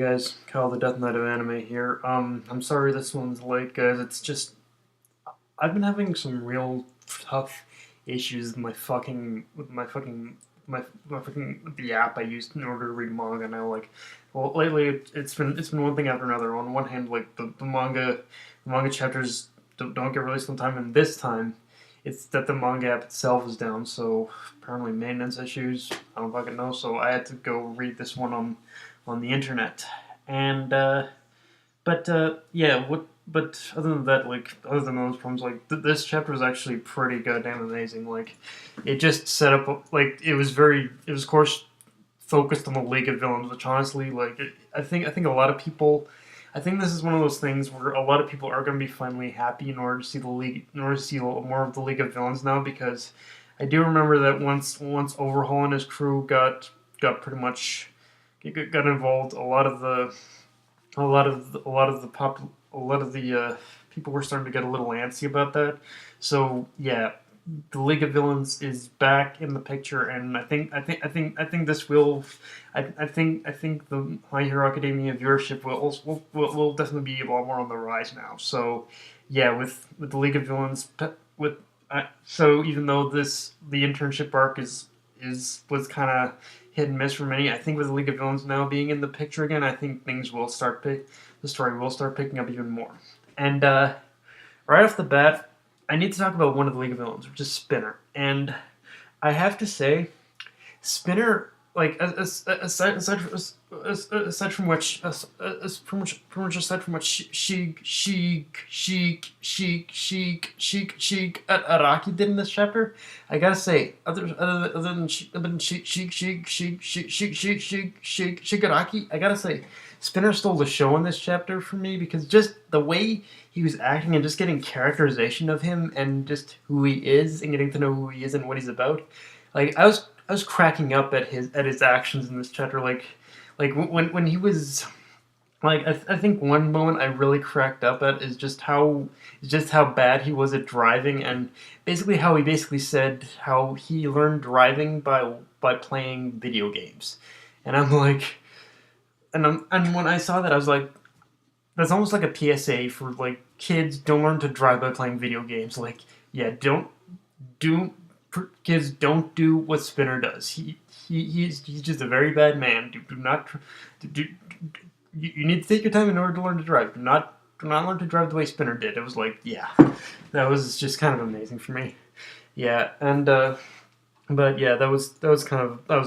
guys, Kyle the Death Knight of Anime here. I'm sorry this one's late, guys. It's just I've been having some real tough issues with my fucking the app I used in order to read manga now. Well, lately it's been one thing after another. On one hand, like the manga chapters don't get released on time, and this time it's that the manga app itself is down. So apparently maintenance issues. I don't fucking know. So I had to go read this one on the internet. And yeah, but other than that, like other than those problems, like this chapter was actually pretty goddamn amazing. Like it just set up like it was of course focused on the League of Villains, which honestly, I think a lot of people. I think this is one of those things where a lot of people are going to be finally happy in order to see the league, in order to see more of the League of Villains now, because I do remember that once Overhaul and his crew got pretty much got involved, a lot of the people were starting to get a little antsy about that. So yeah, the League of Villains is back in the picture, and I think this will, I think the My Hero Academia viewership will definitely be a lot more on the rise now. So yeah, with the League of Villains, with so even though the internship arc was kind of hit and miss for many, I think with the League of Villains now being in the picture again, I think the story will start picking up even more. And right off the bat, I need to talk about one of the League of Villains, which is Spinner. And I have to say, Spinner, like aside from which, pretty much aside from what Sheik Araki did in this chapter, I gotta say, other than Shigaraki, I gotta say, Spinner stole the show in this chapter for me, because just the way he was acting and just getting characterization of him and just who he is and getting to know who he is and what he's about, like I was cracking up at his actions in this chapter. Like when he was like I think one moment I really cracked up at is just how bad he was at driving, and basically how he basically said how he learned driving by playing video games. And I'm like, and when I saw that, I was like, that's almost like a PSA for like kids, don't learn to drive by playing video games. Like, yeah, don't do kids, don't do what Spinner does. He's just a very bad man. Do not do, you need to take your time in order to learn to drive. Do not learn to drive the way Spinner did. It was like, yeah, that was just kind of amazing for me. Yeah, and but yeah, that was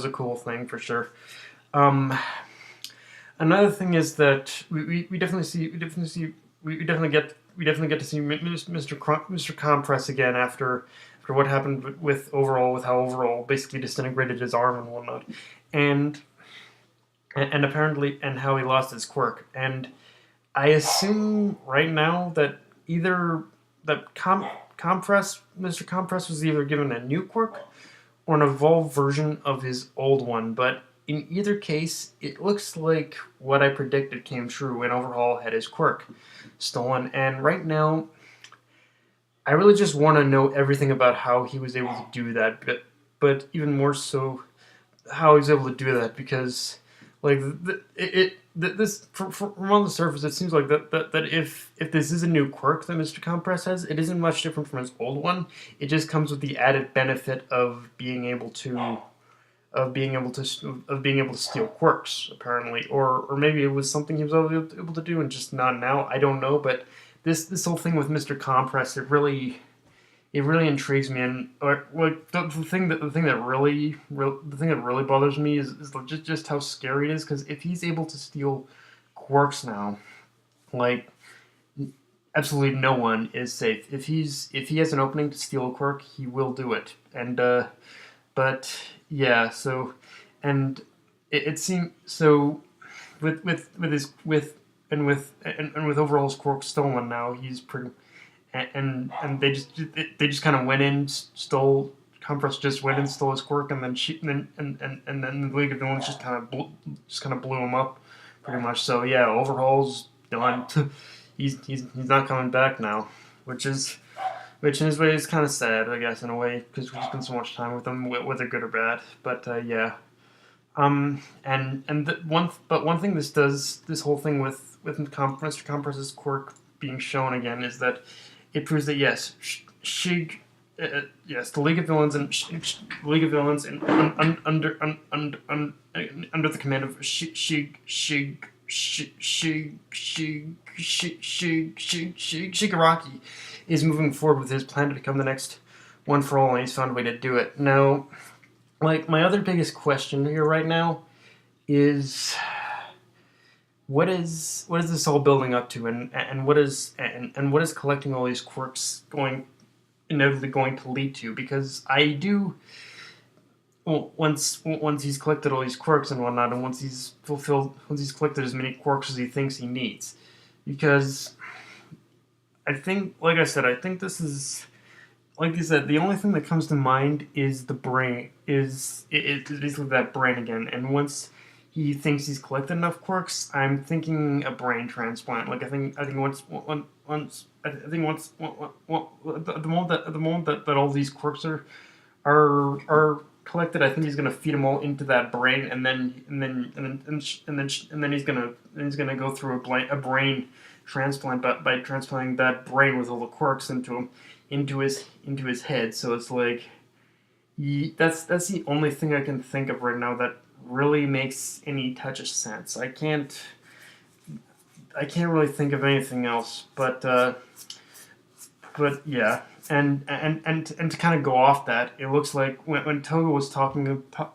a cool thing for sure. Um, Another thing is that we definitely get to see Mr. Compress again after what happened with how Overall basically disintegrated his arm and whatnot, and apparently and how he lost his quirk. And I assume right now that either that Compress Mr. Compress was either given a new quirk or an evolved version of his old one, but in either case, it looks like what I predicted came true when Overhaul had his quirk stolen. And right now, I really just want to know everything about how he was able to do that, but even more so, how he was able to do that, because like this from on the surface, it seems like that if this is a new quirk that Mr. Compress has, it isn't much different from his old one. It just comes with the added benefit of being able to steal quirks, apparently, or maybe it was something he was able to do and just not now. I don't know, but this whole thing with Mr. Compress, it really intrigues me. And like the thing that really bothers me is just how scary it is, because if he's able to steal quirks now, like absolutely no one is safe. If he has an opening to steal a quirk, he will do it. And but yeah, so and it seems so with his and with Overall's quirk stolen now, he's pretty and they just kind of went in, stole Compress just went and stole his quirk, and then then the League of Villains just kind of blew him up pretty much. So yeah, Overhaul's done. He's not coming back now, which in his way is kind of sad, I guess, in a way, because we spent so much time with him, whether good or bad. But yeah, One thing this does, this whole thing with Mr. Compress's quirk being shown again, is that it proves that yes, yes, the League of Villains and League of Villains and under the command of Shigaraki is moving forward with his plan to become the next One for All, and he's found a way to do it. Now, like, my other biggest question here right now is what is this all building up to, and what is collecting all these quirks inevitably going to lead to? Because I do, well, once he's collected all these quirks and whatnot, and once he's collected as many quirks as he thinks he needs, because I think, like I said, I think this is, like you said, the only thing that comes to mind is the brain. It's basically that brain again. And once he thinks he's collected enough quirks, I'm thinking a brain transplant. Like I think once the moment that all these quirks are collected, I think he's gonna feed them all into that brain, and then he's gonna go through a brain transplant by transplanting that brain with all the quirks into his head. So it's like, that's the only thing I can think of right now that really makes any touch of sense. I can't really think of anything else. But yeah, and to kind of go off that, it looks like when Toga was talking about,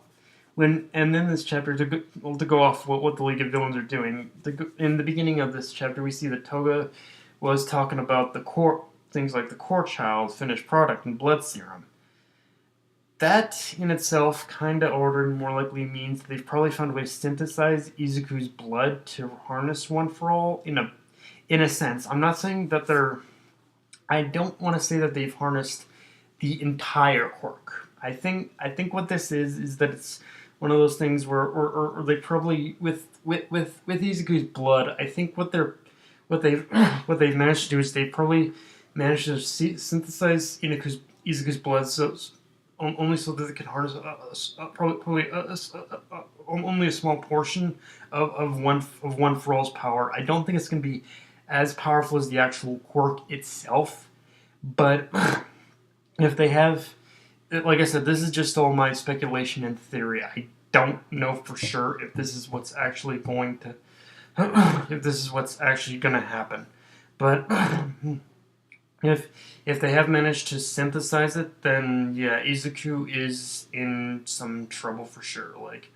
and then this chapter, to go off what the League of Villains are doing, in the beginning of this chapter, we see that Toga was talking about things like the core child, finished product, and blood serum. That in itself kind of ordered more likely means that they've probably found a way to synthesize Izuku's blood to harness One for All in a sense. I'm not saying that I don't want to say that they've harnessed the entire quirk. I think what this is that it's one of those things where or they probably with Izuku's blood. I think what they've managed to do is they probably managed to synthesize Izuku's blood only so that they can harness only a small portion of One for All's power. I don't think it's going to be as powerful as the actual quirk itself, but if they have, like I said, this is just all my speculation and theory. I don't know for sure if this is what's actually going to happen, but if they have managed to synthesize it, then yeah, Izuku is in some trouble for sure. Like,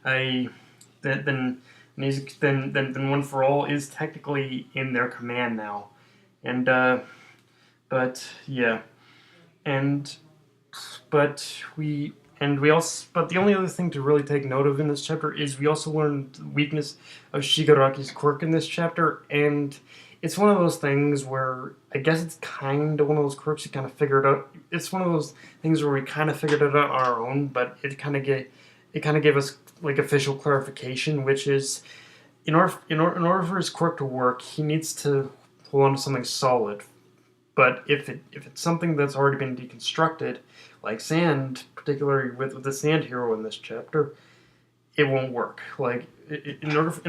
then One for All is technically in their command now, and but yeah, and but the only other thing to really take note of in this chapter is we also learned the weakness of Shigaraki's quirk in this chapter, and it's one of those things where I guess it's kind of one of those quirks you kind of figured out. It's one of those things where we kind of figured it out on our own, but it kind of gave us like official clarification, which is in order for his quirk to work, he needs to hold on to something solid. But if it's something that's already been deconstructed, like sand, particularly with the sand hero in this chapter, it won't work. Like, in order for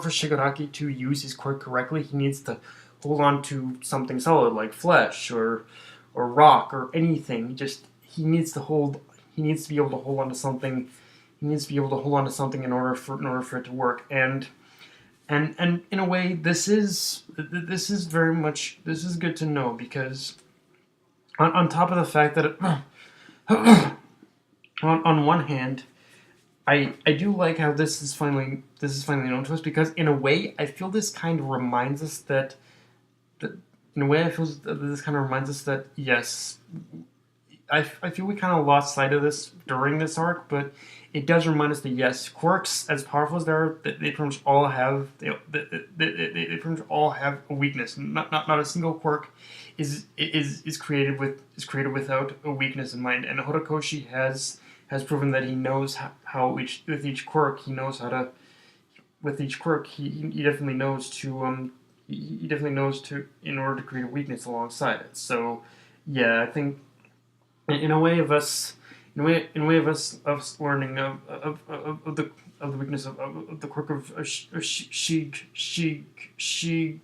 Shigaraki to use his quirk correctly, he needs to hold on to something solid like flesh or rock or anything. He needs to be able to hold on to something. He needs to be able to hold on to something in order for it to work. And in a way, this is good to know, because on top of the fact that on one hand, I do like how this is finally known to us, because in a way I feel this kind of reminds us that yes, I feel we kind of lost sight of this during this arc, but it does remind us that yes, quirks, as powerful as they are, they pretty much all have a weakness. Not a single quirk is created without a weakness in mind. And Horikoshi has proven that he knows how with each quirk he knows how to. With each quirk, he definitely knows to in order to create a weakness alongside it. So yeah, I think in a way of us in a way of us learning of the weakness of the quirk of Shigaraki.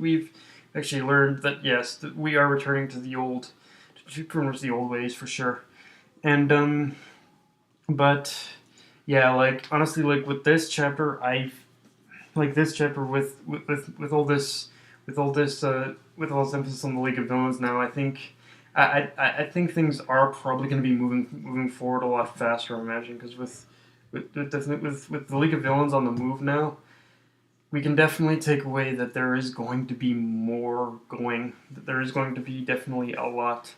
We've actually learned that yes, that we are returning to pretty much the old ways for sure. And but yeah, like honestly, like with this chapter, with all this with all this emphasis on the League of Villains now, I think I think things are probably going to be moving forward a lot faster. I imagine because with the League of Villains on the move now, we can definitely take away that there is going to be more going. That there is going to be definitely a lot.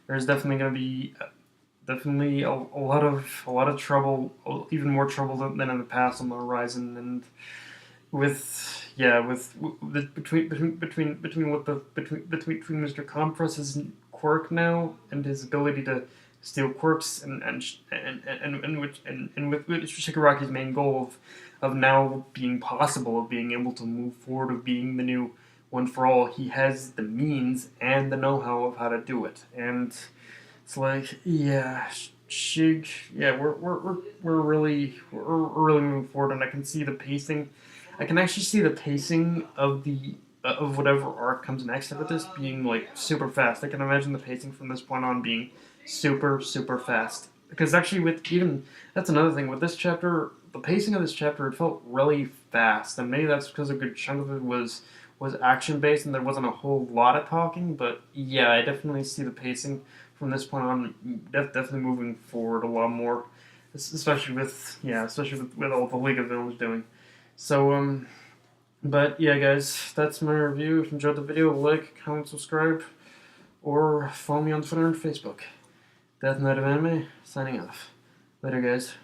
There's definitely going to be definitely a lot of trouble, even more trouble than in the past on the horizon, and with yeah with between what the between Mr. Compress's quirk now and his ability to steal quirks and with Shigaraki's main goal of now being possible of being able to move forward of being the new one for all. He has the means and the know-how of how to do it, and it's like yeah. Shig, yeah, we're really moving forward, and I can see the pacing. I can actually see the pacing of the of whatever arc comes next after this being like super fast. I can imagine the pacing from this point on being super fast. Because actually, with even that's another thing with this chapter, the pacing of this chapter it felt really fast, and maybe that's because a good chunk of it was action based and there wasn't a whole lot of talking. But yeah, I definitely see the pacing from this point on definitely moving forward a lot more, especially with all the League of Villains doing. So but yeah, guys, that's my review. If you enjoyed the video, like, comment, subscribe, or follow me on Twitter and Facebook. Death Knight of Anime, signing off. Later, guys.